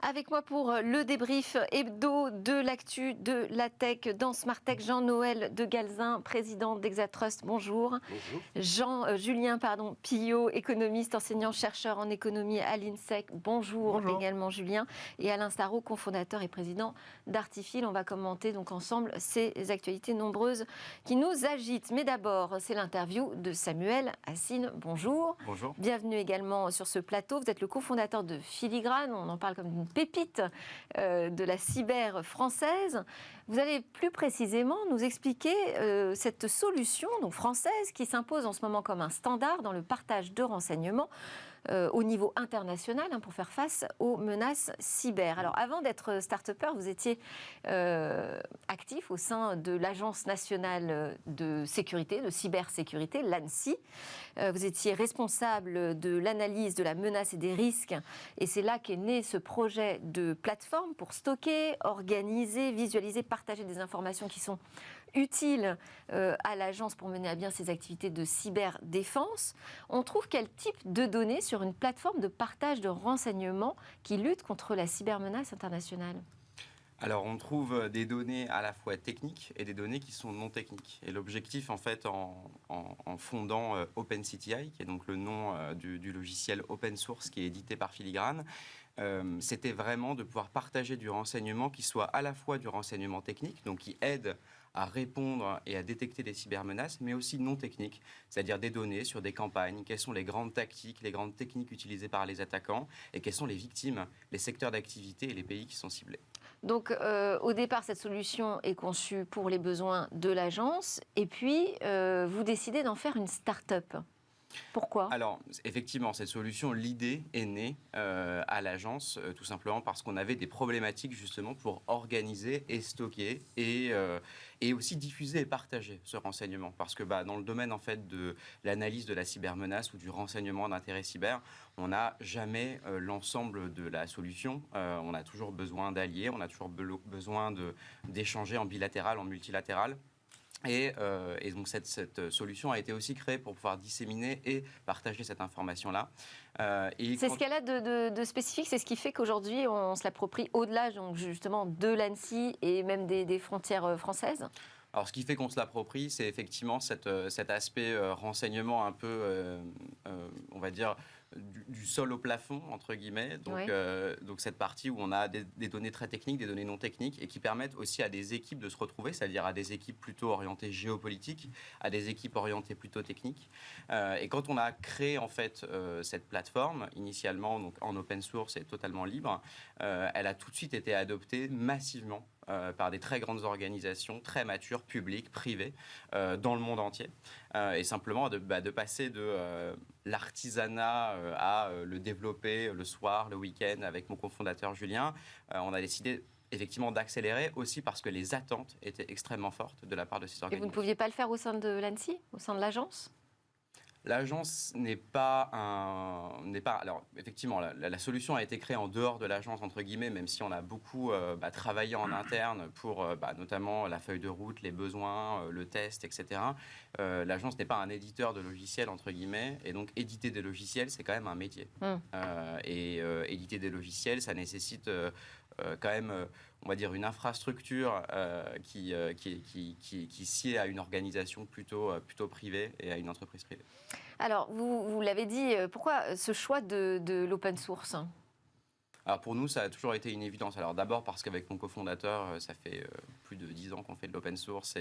Avec moi pour le débrief hebdo de l'actu de la tech dans Smart Tech, Jean-Noël de Galzin, président d'Exatrust. Bonjour. Bonjour. Julien Pillot, économiste, enseignant-chercheur en économie à l'INSEC. Bonjour également Julien. Et Alain Sarraud, cofondateur et président d'Artifil. On va commenter donc ensemble ces actualités nombreuses qui nous agitent. Mais d'abord, c'est l'interview de Samuel Hassine. Bonjour. Bonjour. Bienvenue également sur ce plateau. Vous êtes le cofondateur de Filigrane. On en parle comme d'une pépite de la cyber française. Vous allez plus précisément nous expliquer cette solution donc française qui s'impose en ce moment comme un standard dans le partage de renseignements au niveau international pour faire face aux menaces cyber. Alors avant d'être start-upper, vous étiez actif au sein de l'Agence nationale de sécurité, de cybersécurité, l'ANSSI. Vous étiez responsable de l'analyse de la menace et des risques et c'est là qu'est né ce projet de plateforme pour stocker, organiser, visualiser, partager des informations qui sont utiles à l'agence pour mener à bien ses activités de cyberdéfense. On trouve quel type de données sur une plateforme de partage de renseignements qui lutte contre la cybermenace internationale ? Alors, on trouve des données à la fois techniques et des données qui sont non techniques. Et l'objectif, en fait, en fondant OpenCTI, qui est donc le nom du logiciel open source qui est édité par Filigrane, c'était vraiment de pouvoir partager du renseignement qui soit à la fois du renseignement technique, donc qui aide à répondre et à détecter les cybermenaces, mais aussi non techniques, c'est-à-dire des données sur des campagnes, quelles sont les grandes tactiques, les grandes techniques utilisées par les attaquants, et quelles sont les victimes, les secteurs d'activité et les pays qui sont ciblés. Donc, au départ, cette solution est conçue pour les besoins de l'agence, et puis vous décidez d'en faire une start-up. Pourquoi ? Alors, effectivement, cette solution, l'idée est née à l'agence, tout simplement parce qu'on avait des problématiques justement pour organiser et stocker et aussi diffuser et partager ce renseignement. Parce que dans le domaine en fait de l'analyse de la cybermenace ou du renseignement d'intérêt cyber, on n'a jamais l'ensemble de la solution. On a toujours besoin d'alliés, on a toujours besoin d'échanger en bilatéral, en multilatéral. Et donc cette solution a été aussi créée pour pouvoir disséminer et partager cette information-là. C'est ce qu'elle a de spécifique, c'est ce qui fait qu'aujourd'hui on se l'approprie au-delà donc justement de l'ANSSI et même des frontières françaises. Alors, ce qui fait qu'on se l'approprie, c'est effectivement cet aspect renseignement un peu, on va dire, du sol au plafond, entre guillemets. Donc, oui. Donc cette partie où on a des données très techniques, des données non techniques, et qui permettent aussi à des équipes de se retrouver, c'est-à-dire à des équipes plutôt orientées géopolitiques, à des équipes orientées plutôt techniques. Et quand on a créé, en fait, cette plateforme, initialement donc, en open source et totalement libre, elle a tout de suite été adoptée massivement par des très grandes organisations, très matures, publiques, privées, dans le monde entier. Et simplement de passer de l'artisanat à le développer le soir, le week-end, avec mon cofondateur Julien, on a décidé effectivement d'accélérer aussi parce que les attentes étaient extrêmement fortes de la part de ces organisations. Et vous ne pouviez pas le faire au sein de l'ANSSI, au sein de l'agence ? L'agence n'est pas alors, effectivement, la solution a été créée en dehors de l'agence, entre guillemets, même si on a beaucoup travaillé en interne pour notamment la feuille de route, les besoins, le test, etc. L'agence n'est pas un éditeur de logiciels, entre guillemets, et donc éditer des logiciels, c'est quand même un métier. Et éditer des logiciels, ça nécessite quand même, on va dire, une infrastructure qui sied à une organisation plutôt privée et à une entreprise privée. Alors, vous l'avez dit, pourquoi ce choix de l'open source ? Alors pour nous, ça a toujours été une évidence. Alors d'abord parce qu'avec mon cofondateur, ça fait plus de 10 ans qu'on fait de l'open source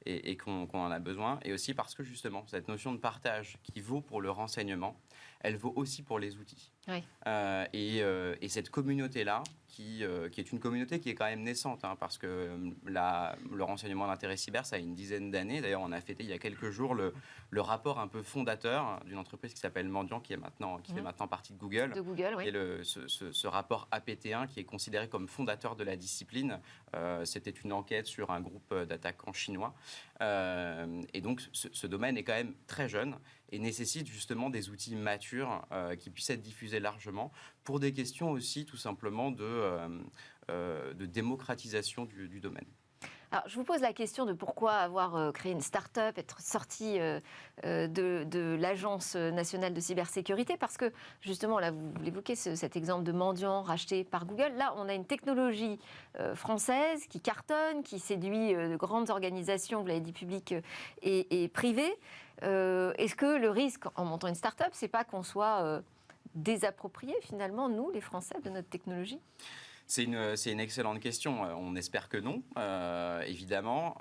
et qu'on en a besoin. Et aussi parce que justement, cette notion de partage qui vaut pour le renseignement, elle vaut aussi pour les outils. Oui. Et cette communauté-là, qui est une communauté qui est quand même naissante, parce que le renseignement d'intérêt cyber, ça a une dizaine d'années. D'ailleurs, on a fêté il y a quelques jours le rapport un peu fondateur d'une entreprise qui s'appelle Mendiant, qui fait maintenant partie de Google. De Google, oui. Et ce rapport APT1 qui est considéré comme fondateur de la discipline, c'était une enquête sur un groupe d'attaquants chinois. Et donc, ce domaine est quand même très jeune et nécessite justement des outils matures qui puissent être diffusés largement pour des questions aussi tout simplement de démocratisation du domaine. Alors, je vous pose la question de pourquoi avoir créé une start-up, être sorti de l'Agence nationale de cybersécurité, parce que justement, là, vous l'évoquez, cet exemple de mendiant racheté par Google. Là, on a une technologie française qui cartonne, qui séduit de grandes organisations, vous l'avez dit, publiques et privées. Est-ce que le risque en montant une start-up, c'est pas qu'on soit désapproprié finalement, nous, les Français, de notre technologie ? C'est une excellente question. On espère que non, évidemment.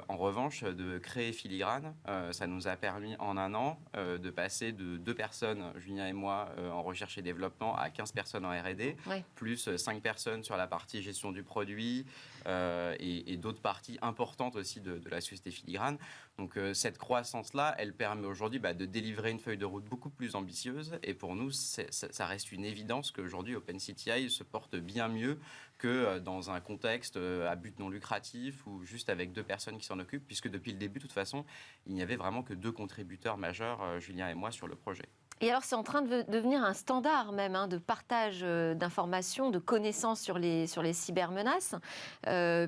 En revanche, de créer Filigrane, ça nous a permis en un an de passer de 2 personnes, Julien et moi, en recherche et développement, à 15 personnes en R&D, Oui. plus 5 personnes sur la partie gestion du produit et d'autres parties importantes aussi de la société Filigrane. Donc cette croissance-là, elle permet aujourd'hui de délivrer une feuille de route beaucoup plus ambitieuse. Et pour nous, ça reste une évidence qu'aujourd'hui, OpenCTI se porte bien mieux que dans un contexte à but non lucratif ou juste avec 2 personnes qui s'en occupent, puisque depuis le début, de toute façon, il n'y avait vraiment que 2 contributeurs majeurs, Julien et moi, sur le projet. Et alors, c'est en train de devenir un standard même de partage d'informations, de connaissances sur les cybermenaces,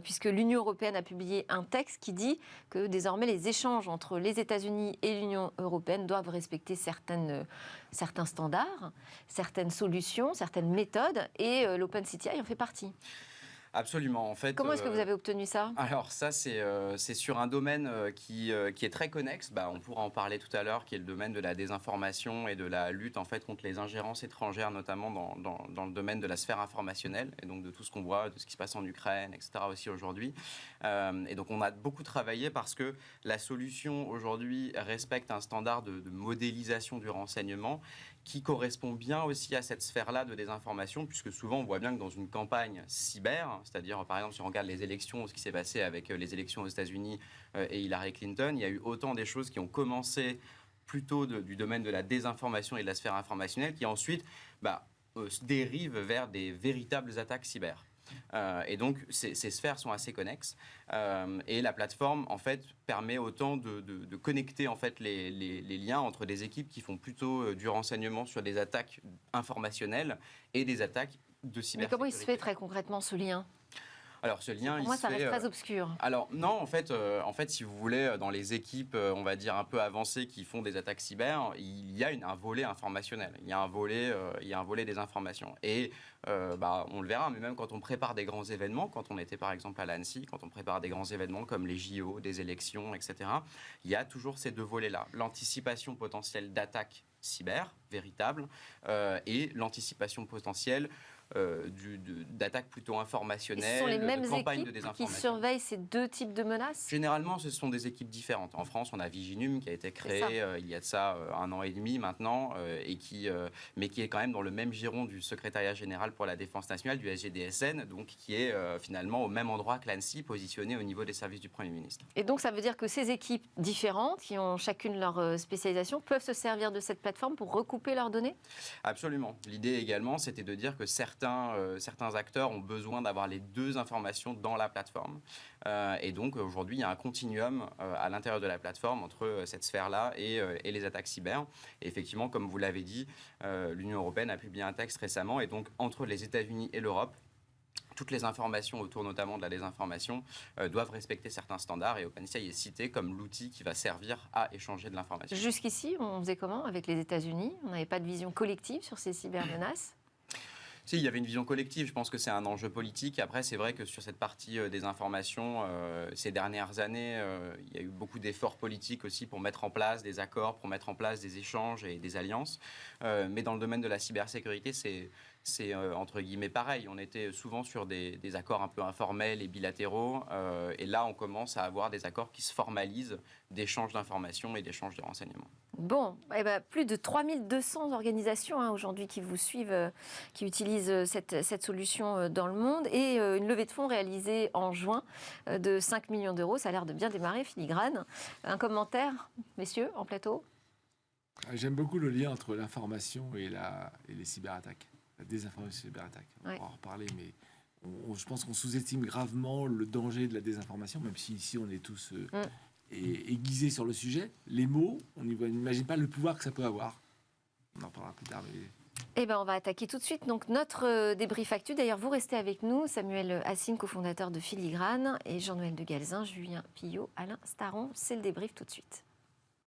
puisque l'Union européenne a publié un texte qui dit que désormais les échanges entre les États-Unis et l'Union européenne doivent respecter certains standards, certaines solutions, certaines méthodes, et l'OpenCTI en fait partie. Absolument. En fait, comment est-ce que vous avez obtenu ça ? Alors ça, c'est sur un domaine qui est très connexe. On pourra en parler tout à l'heure, qui est le domaine de la désinformation et de la lutte en fait contre les ingérences étrangères, notamment dans le domaine de la sphère informationnelle et donc de tout ce qu'on voit, de ce qui se passe en Ukraine, etc. aussi aujourd'hui. Et donc on a beaucoup travaillé parce que la solution aujourd'hui respecte un standard de modélisation du renseignement qui correspond bien aussi à cette sphère-là de désinformation, puisque souvent on voit bien que dans une campagne cyber, c'est-à-dire par exemple si on regarde les élections, ce qui s'est passé avec les élections aux États-Unis et Hillary Clinton, il y a eu autant des choses qui ont commencé plutôt du domaine de la désinformation et de la sphère informationnelle, qui ensuite dérivent vers des véritables attaques cyber. Et donc, ces sphères sont assez connexes. Et la plateforme, en fait, permet autant de connecter en fait, les liens entre des équipes qui font plutôt du renseignement sur des attaques informationnelles et des attaques de cybersécurité. Mais comment il se fait très concrètement ce lien ? Alors, ce lien, pour moi, ça reste très obscur. Alors, non, en fait, si vous voulez, dans les équipes, on va dire, un peu avancées qui font des attaques cyber, il y a un volet informationnel. Il y a un volet des informations. Et on le verra, mais même quand on prépare des grands événements, quand on était par exemple à l'Annecy, quand on prépare des grands événements comme les JO, des élections, etc., il y a toujours ces 2 volets-là. L'anticipation potentielle d'attaques cyber, véritable, et l'anticipation potentielle d'attaques plutôt informationnelles, ce sont les mêmes de campagnes de équipes désinformation. qui surveillent ces 2 types de menaces ? Généralement, ce sont des équipes différentes. En France, on a Viginum qui a été créé il y a de ça 1 an et demi maintenant, mais qui est quand même dans le même giron du secrétariat général pour la défense nationale, du SGDSN, donc qui est finalement au même endroit que l'ANSSI, positionné au niveau des services du Premier ministre. Et donc, ça veut dire que ces équipes différentes, qui ont chacune leur spécialisation, peuvent se servir de cette plateforme pour recouper leurs données ? Absolument. L'idée également, c'était de dire que certains acteurs ont besoin d'avoir les 2 informations dans la plateforme. Et donc, aujourd'hui, il y a un continuum à l'intérieur de la plateforme entre cette sphère-là et les attaques cyber. Et effectivement, comme vous l'avez dit, l'Union européenne a publié un texte récemment. Et donc, entre les États-Unis et l'Europe, toutes les informations autour notamment de la désinformation doivent respecter certains standards et OpenCTI est cité comme l'outil qui va servir à échanger de l'information. Jusqu'ici, on faisait comment avec les États-Unis ? On n'avait pas de vision collective sur ces cybermenaces ? Si, il y avait une vision collective. Je pense que c'est un enjeu politique. Après, c'est vrai que sur cette partie des informations, ces dernières années, il y a eu beaucoup d'efforts politiques aussi pour mettre en place des accords, pour mettre en place des échanges et des alliances. Mais dans le domaine de la cybersécurité, c'est entre guillemets pareil. On était souvent sur des accords un peu informels et bilatéraux. Et là, on commence à avoir des accords qui se formalisent d'échanges d'informations et d'échanges de renseignements. Bon, plus de 3200 organisations aujourd'hui qui vous suivent, qui utilisent cette solution dans le monde, et une levée de fonds réalisée en juin de 5 millions d'euros. Ça a l'air de bien démarrer, Filigrane. Un commentaire, messieurs, en plateau ? J'aime beaucoup le lien entre l'information et les cyberattaques, la désinformation et les cyberattaques. On va en reparler, mais je pense qu'on sous-estime gravement le danger de la désinformation, même si ici on est tous... aiguisé sur le sujet, les mots, on n'imagine pas le pouvoir que ça peut avoir. On en parlera plus tard, mais Eh ben, on va attaquer tout de suite donc notre débrief actu. D'ailleurs, vous restez avec nous, Samuel Assine, cofondateur de Filigrane, et Jean-Noël de Galzin, Julien Pillot, Alain Staron. C'est le débrief tout de suite.